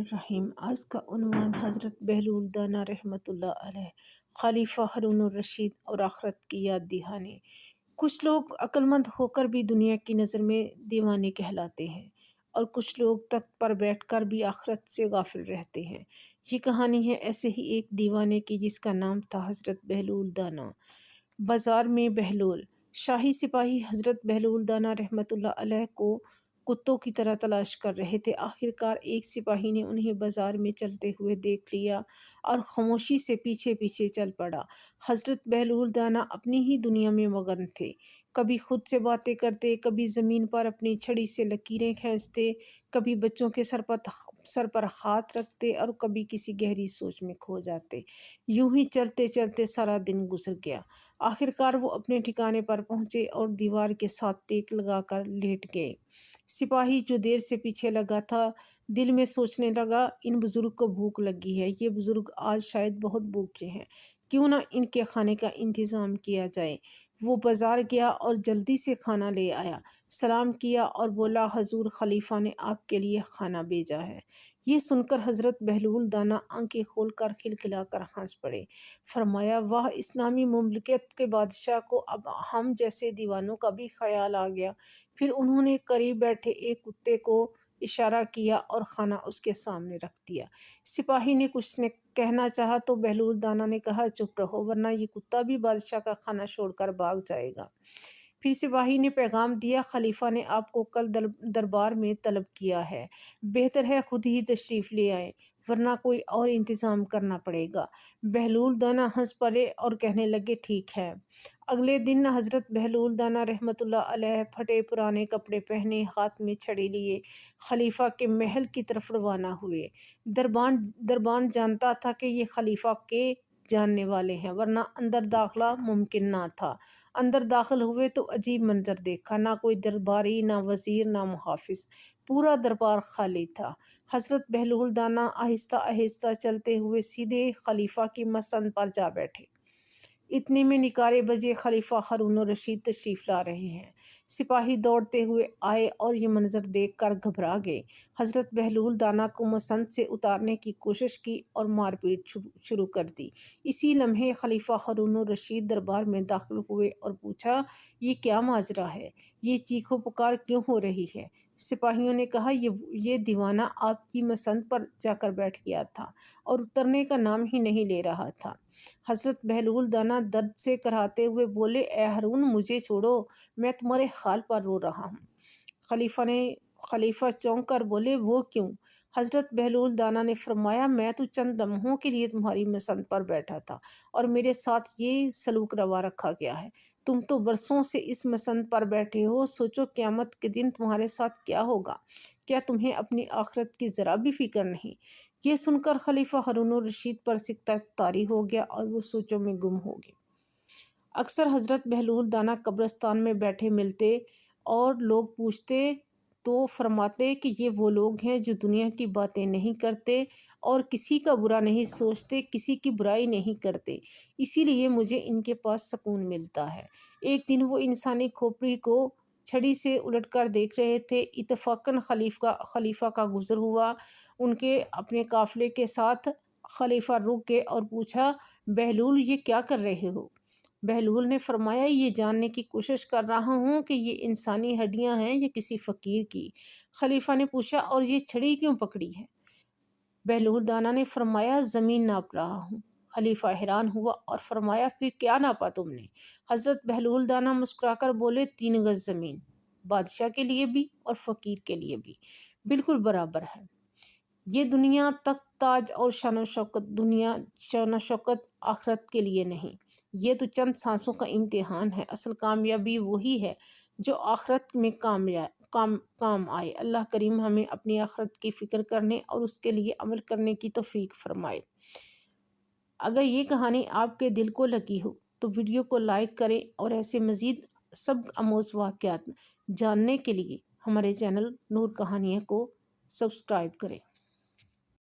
बिस्मिल्लाहिर्रहमानिर्रहीम। आज का उन्वान हज़रत बहलूल दाना रहमतुल्लाह अलैह, खलीफा हारून रशीद और आखिरत की याद दहानी। कुछ लोग अक्लमंद होकर भी दुनिया की नज़र में दीवाने कहलाते हैं और कुछ लोग तख्त पर बैठकर भी आखिरत से गाफिल रहते हैं। ये कहानी है ऐसे ही एक दीवाने की जिसका नाम था हज़रत बहलूल दाना। बाज़ार में बहलूल शाही सिपाही हज़रत बहलूल दाना रहमतुल्लाह अलैह को कुत्तों की तरह तलाश कर रहे थे। आखिरकार एक सिपाही ने उन्हें बाजार में चलते हुए देख लिया और खामोशी से पीछे पीछे चल पड़ा। हज़रत बहलूल दाना अपनी ही दुनिया में मगन थे। कभी खुद से बातें करते, कभी ज़मीन पर अपनी छड़ी से लकीरें खींचते, कभी बच्चों के सर पर हाथ रखते और कभी किसी गहरी सोच में खो जाते। यूं ही चलते चलते सारा दिन गुजर गया। आखिरकार वो अपने ठिकाने पर पहुंचे और दीवार के साथ टेक लगाकर लेट गए। सिपाही जो देर से पीछे लगा था दिल में सोचने लगा, इन बुजुर्ग को भूख लगी है, ये बुजुर्ग आज शायद बहुत भूखे हैं, क्यों ना इनके खाने का इंतज़ाम किया जाए। वो बाज़ार गया और जल्दी से खाना ले आया, सलाम किया और बोला, हजूर खलीफा ने आपके लिए खाना भेजा है। ये सुनकर हज़रत बहलूल दाना आंखें खोलकर खिलखिलाकर हंस पड़े। फरमाया, वाह, इस्लामी मुमलकत के बादशाह को अब हम जैसे दीवानों का भी ख्याल आ गया। फिर उन्होंने करीब बैठे एक कुत्ते को इशारा किया और खाना उसके सामने रख दिया। सिपाही ने कुछ ने कहना चाहा तो बहलूल दाना ने कहा, चुप रहो वरना ये कुत्ता भी बादशाह का खाना छोड़कर भाग जाएगा। फिर सिपाही ने पैगाम दिया, खलीफा ने आपको कल दरबार में तलब किया है, बेहतर है खुद ही तशरीफ़ ले आए वरना कोई और इंतज़ाम करना पड़ेगा। बहलूल दाना हंस पड़े और कहने लगे, ठीक है। अगले दिन हज़रत बहलूल दाना रहमतुल्लाह अलैह फटे पुराने कपड़े पहने, हाथ में छड़ी लिए खलीफा के महल की तरफ रवाना हुए। दरबान जानता था कि ये खलीफा के जानने वाले हैं वरना अंदर दाखिला मुमकिन ना था। अंदर दाखिल हुए तो अजीब मंजर देखा, ना कोई दरबारी, ना वज़ीर, ना मुहाफिज, पूरा दरबार खाली था। हज़रत बहलूल दाना आहिस्ता आहिस्ता चलते हुए सीधे खलीफा की मसंद पर जा बैठे। इतने में निकारे बजे खलीफा हारून रशीद तशरीफ़ ला रहे हैं। सिपाही दौड़ते हुए आए और ये मंजर देखकर घबरा गए। हज़रत बहलूल दाना को मसंद से उतारने की कोशिश की और मारपीट शुरू कर दी। इसी लम्हे खलीफा हारून रशीद दरबार में दाखिल हुए और पूछा, ये क्या माजरा है, ये चीखो पुकार क्यों हो रही है। सिपाहियों ने कहा, ये दीवाना आपकी मसंद पर जाकर बैठ गया था और उतरने का नाम ही नहीं ले रहा था। हज़रत बहलूल दाना दर्द से कराहते हुए बोले, ए हारून, मुझे छोड़ो, मैं तुम्हारे हाल पर रो रहा हूँ। खलीफा चौंक कर बोले, वो क्यों। हज़रत बहलूल दाना ने फरमाया, मैं तो चंद लम्हों के लिए तुम्हारी मसंद पर बैठा था और मेरे साथ ये सलूक रवा रखा गया है। तुम तो बरसों से इस मसंद पर बैठे हो, सोचो क़यामत के दिन तुम्हारे साथ क्या होगा। क्या तुम्हें अपनी आखिरत की ज़रा भी फिक्र नहीं। ये सुनकर खलीफा हारून रशीद पर सिकता तारी हो गया और वो सोचों में गुम हो गए। अक्सर हज़रत बहलूल दाना कब्रिस्तान में बैठे मिलते और लोग पूछते तो फरमाते कि ये वो लोग हैं जो दुनिया की बातें नहीं करते और किसी का बुरा नहीं सोचते, किसी की बुराई नहीं करते, इसीलिए मुझे इनके पास सुकून मिलता है। एक दिन वो इंसानी खोपड़ी को छड़ी से उलटकर देख रहे थे। इत्तफाकन खलीफा का गुज़र हुआ। उनके अपने काफ़िले के साथ खलीफा रुक गए और पूछा, बहलूल, ये क्या कर रहे हो। बहलूल ने फरमाया, ये जानने की कोशिश कर रहा हूँ कि ये इंसानी हड्डियाँ हैं या किसी फ़कीर की। खलीफा ने पूछा, और ये छड़ी क्यों पकड़ी है। बहलूल दाना ने फरमाया, ज़मीन नाप रहा हूँ। खलीफा हैरान हुआ और फरमाया, फिर क्या नापा तुमने। हज़रत बहलूल दाना मुस्कुराकर बोले, 3 गज ज़मीन, बादशाह के लिए भी और फ़कीर के लिए भी बिल्कुल बराबर है। ये दुनिया तख्त ताज और शान शौकत आखिरत के लिए नहीं, ये तो चंद सांसों का इम्तिहान है। असल कामयाबी वही है जो आखिरत में काम आए। अल्लाह करीम हमें अपनी आखिरत की फ़िक्र करने और उसके लिए अमल करने की तौफीक फरमाए। अगर ये कहानी आपके दिल को लगी हो तो वीडियो को लाइक करें और ऐसे मज़ीद सब आमोज़ वाक़यात जानने के लिए हमारे चैनल नूर कहानियाँ को सब्सक्राइब करें।